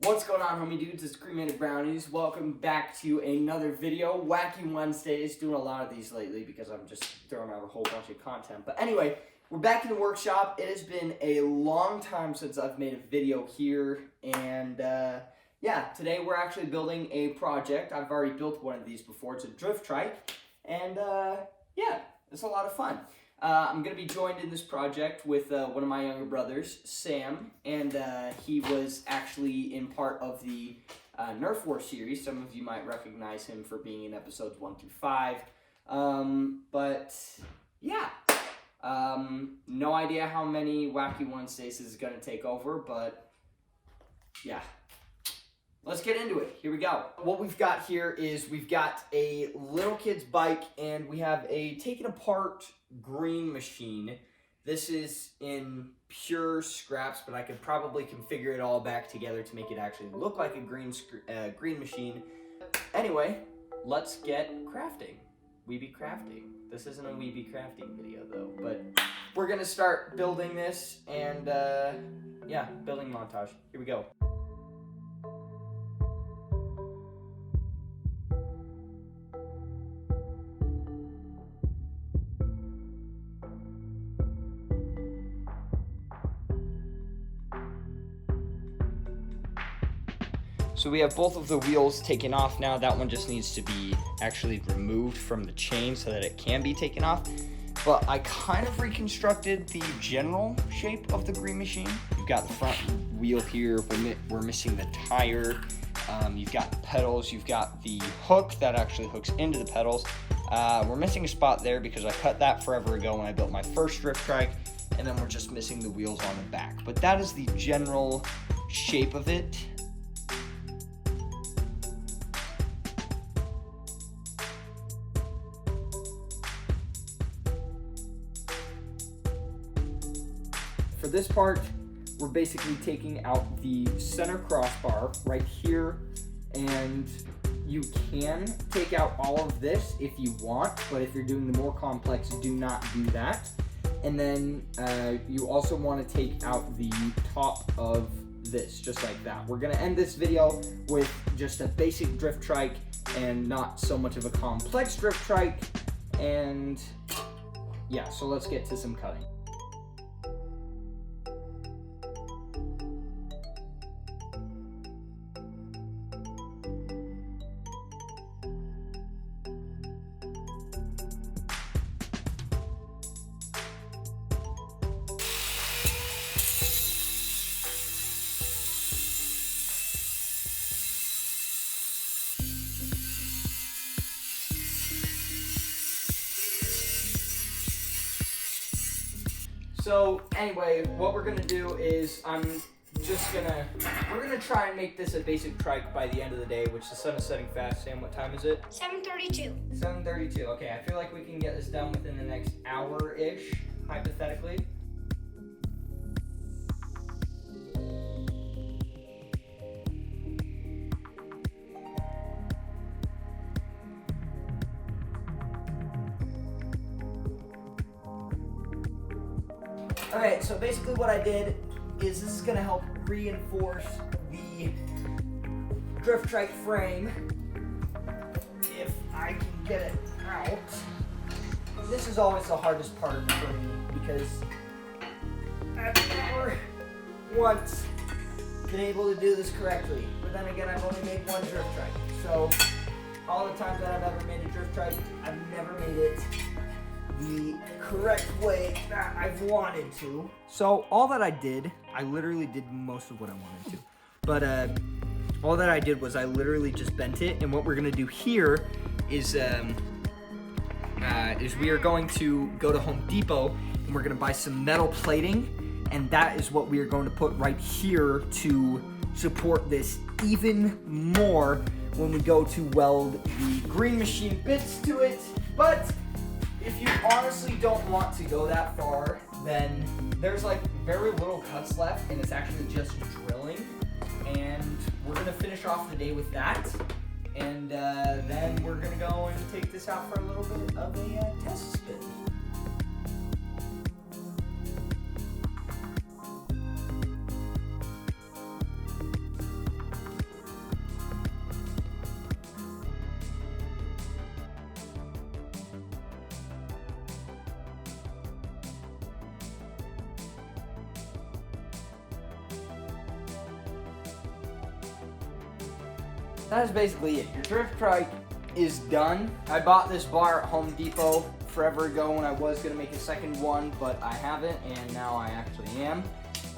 What's going on, homie dudes? It's Cremated Brownies. Welcome back to another video. Wacky Wednesdays. Doing a lot of these lately because I'm just throwing out a whole bunch of content. But anyway, we're back in the workshop. It has been a long time since I've made a video here. And yeah, today we're actually building a project. I've already built one of these before. It's a drift trike. And yeah, it's a lot of fun. I'm going to be joined in this project with one of my younger brothers, Sam, and he was actually in part of the Nerf War series. Some of you might recognize him for being in episodes 1 through 5. But yeah, no idea how many Wacky Wednesdays this is going to take over, but yeah. Let's get into it. Here we go. What we've got here is we've got a little kid's bike and we have a taken apart green machine. This is in pure scraps, but I could probably configure it all back together to make it actually look like a green machine. Anyway, let's get crafting. We be crafting. This isn't a we be crafting video though, but we're gonna start building this and yeah, building montage. Here we go. So we have both of the wheels taken off now. That one just needs to be actually removed from the chain so that it can be taken off. But I kind of reconstructed the general shape of the green machine. You've got the front wheel here. We're missing the tire. You've got the pedals. You've got the hook that actually hooks into the pedals. We're missing a spot there because I cut that forever ago when I built my first drift trike. And then we're just missing the wheels on the back. But that is the general shape of it. For this part, we're basically taking out the center crossbar right here, and you can take out all of this if you want, but if you're doing the more complex, do not do that. And then you also want to take out the top of this, just like that. We're gonna end this video with just a basic drift trike and not so much of a complex drift trike. And yeah, so let's get to some cutting. So anyway, what we're gonna do is we're gonna try and make this a basic trike by the end of the day, which the sun is setting fast. Sam, what time is it? 7:32. 7:32. Okay, I feel like we can get this done within the next hour-ish, hypothetically. Alright, so basically what I did is this is going to help reinforce the drift trike frame if I can get it out. This is always the hardest part for me because I've never once been able to do this correctly. But then again, I've only made one drift trike. So all the times that I've ever made a drift trike, I've never made it the correct way that I've wanted to. So all that I did, I literally did most of what I wanted to. But all that I did was I literally just bent it. And what we're gonna do here is we are going to go to Home Depot and we're gonna buy some metal plating. And that is what we are going to put right here to support this even more when we go to weld the green machine bits to it. But if you honestly don't want to go that far, then there's like very little cuts left and it's actually just drilling. And we're gonna finish off the day with that. And then we're gonna go and take this out for a little bit of a test spin. that is basically it. Your drift trike is done. I bought this bar at Home Depot forever ago when I was gonna make a second one, but I haven't, and now I actually am.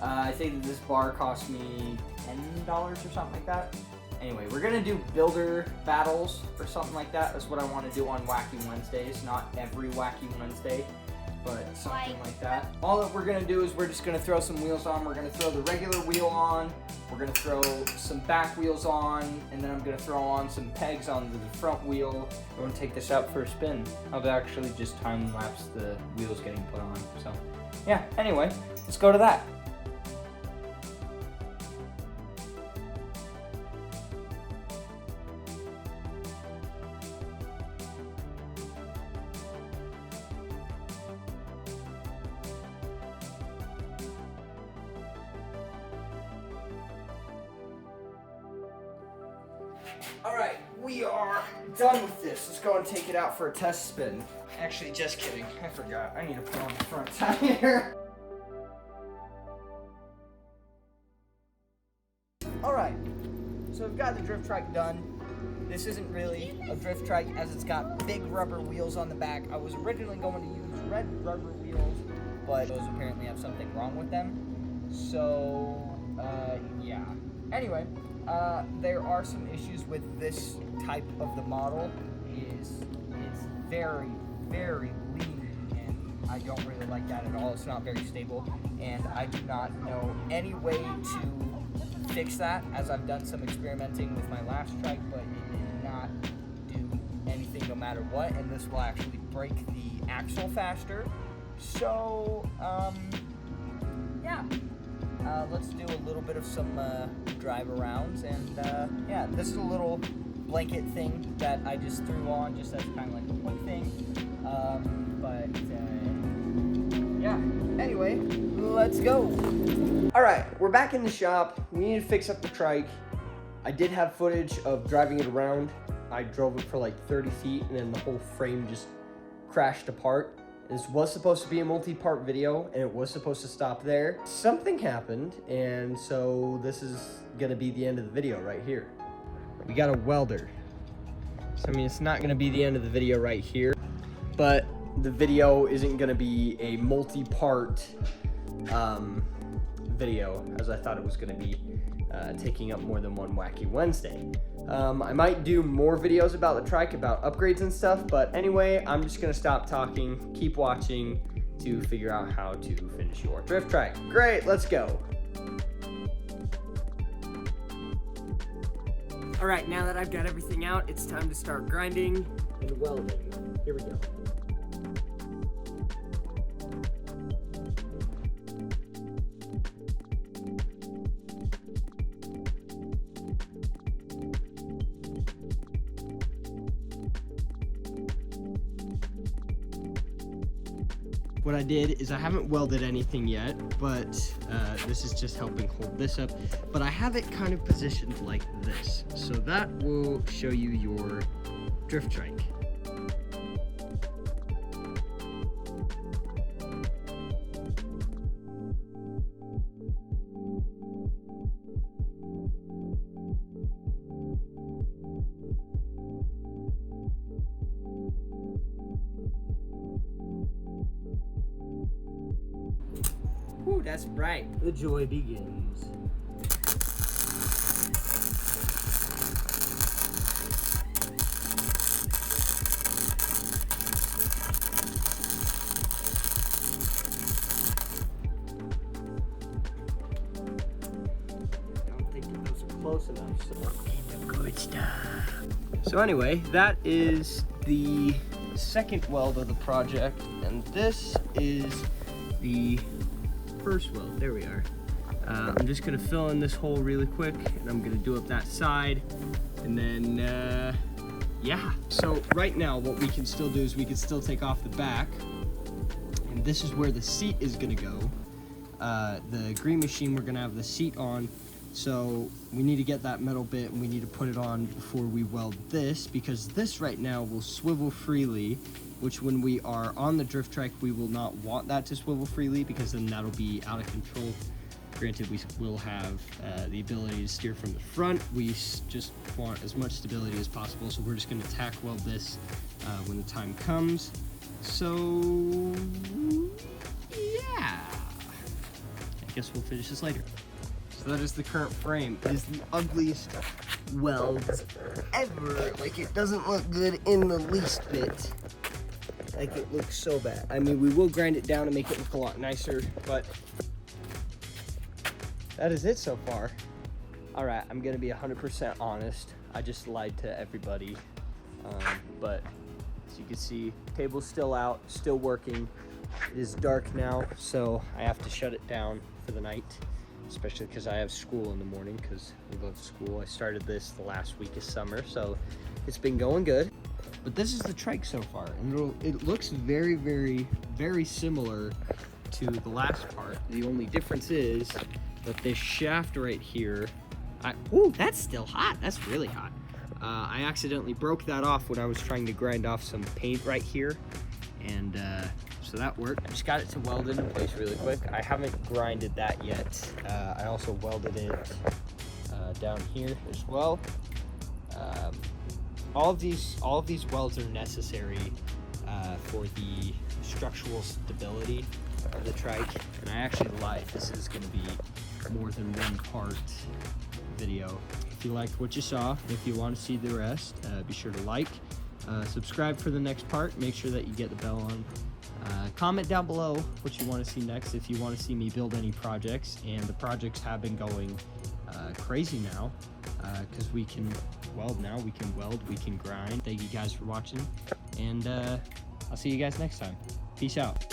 I think that this bar cost me $10 or something like that. Anyway, we're gonna do builder battles or something like that. That's what I want to do on WaCkY Wednesdays. Not every WaCkY Wednesday, but something like that. All that we're gonna do is we're just gonna throw some wheels on. We're gonna throw the regular wheel on. We're gonna throw some back wheels on, and then I'm gonna throw on some pegs onto the front wheel. We're gonna take this out for a spin. I'll actually just time lapse the wheels getting put on. So, yeah. Anyway, let's go to that. Alright, we are done with this. Let's go and take it out for a test spin. Actually, just kidding. I forgot. I need to put on the front tire. Alright, so we've got the drift trike done. This isn't really a drift trike as it's got big rubber wheels on the back. I was originally going to use red rubber wheels, but those apparently have something wrong with them. So, yeah. Anyway. There are some issues with this type of the model. It's very, very lean, and I don't really like that at all. It's not very stable, and I do not know any way to fix that, as I've done some experimenting with my last trike, but it did not do anything no matter what, and this will actually break the axle faster. So, yeah. Let's do a little bit of some drive arounds, and yeah, this is a little blanket thing that I just threw on just as kind of like a quick thing, but yeah, anyway, let's go. Alright, we're back in the shop. We need to fix up the trike. I did have footage of driving it around. I drove it for like 30 feet and then the whole frame just crashed apart. This was supposed to be a multi-part video, and it was supposed to stop there. Something happened, and so this is gonna be the end of the video right here. We got a welder. So, I mean, it's not gonna be the end of the video right here, but the video isn't gonna be a multi-part video, as I thought it was gonna be, taking up more than one WaCkY Wednesday. I might do more videos about the trike, about upgrades and stuff, but anyway, I'm just gonna stop talking, keep watching to figure out how to finish your drift trike. Great, let's go. All right, now that I've got everything out, it's time to start grinding and welding. Here we go. What I did is I haven't welded anything yet, but this is just helping hold this up. But I have it kind of positioned like this. So that will show you your drift trike. Ooh, that's bright. The joy begins. Don't think that those are close enough. So the good stuff. So anyway, that is the second weld of the project, and this is the first weld. There we are. I'm just gonna fill in this hole really quick, and I'm gonna do up that side, and then yeah. So right now what we can still do is we can still take off the back, and this is where the seat is gonna go. The green machine, we're gonna have the seat on, so we need to get that metal bit and we need to put it on before we weld this, because this right now will swivel freely, which when we are on the drift trike, we will not want that to swivel freely, because then that'll be out of control. Granted, we will have the ability to steer from the front. We just want as much stability as possible, so we're just going to tack weld this when the time comes. So, yeah. I guess we'll finish this later. So that is the current frame. It is the ugliest welds ever. Like, it doesn't look good in the least bit. Like, it looks so bad. I mean, we will grind it down and make it look a lot nicer, but that is it so far. All right, I'm gonna be 100% honest. I just lied to everybody. But as you can see, cable's still out, still working. It is dark now, so I have to shut it down for the night, especially because I have school in the morning because we go to school. I started this the last week of summer, so it's been going good. But this is the Trike so far, and it looks very, very, very similar to the last part. The only difference is that this shaft right here, ooh, that's still hot. That's really hot. I accidentally broke that off when I was trying to grind off some paint right here, and so that worked. I just got it to weld into place really quick. I haven't grinded that yet. I also welded it down here as well. All of these welds are necessary for the structural stability of the Trike. And I actually lied. This is going to be more than one part video. If you liked what you saw, if you want to see the rest, be sure to like, subscribe for the next part. Make sure that you get the bell on. Comment down below what you want to see next. If you want to see me build any projects, and the projects have been going crazy now because we can weld now, we can grind. Thank you guys for watching, and I'll see you guys next time. Peace out.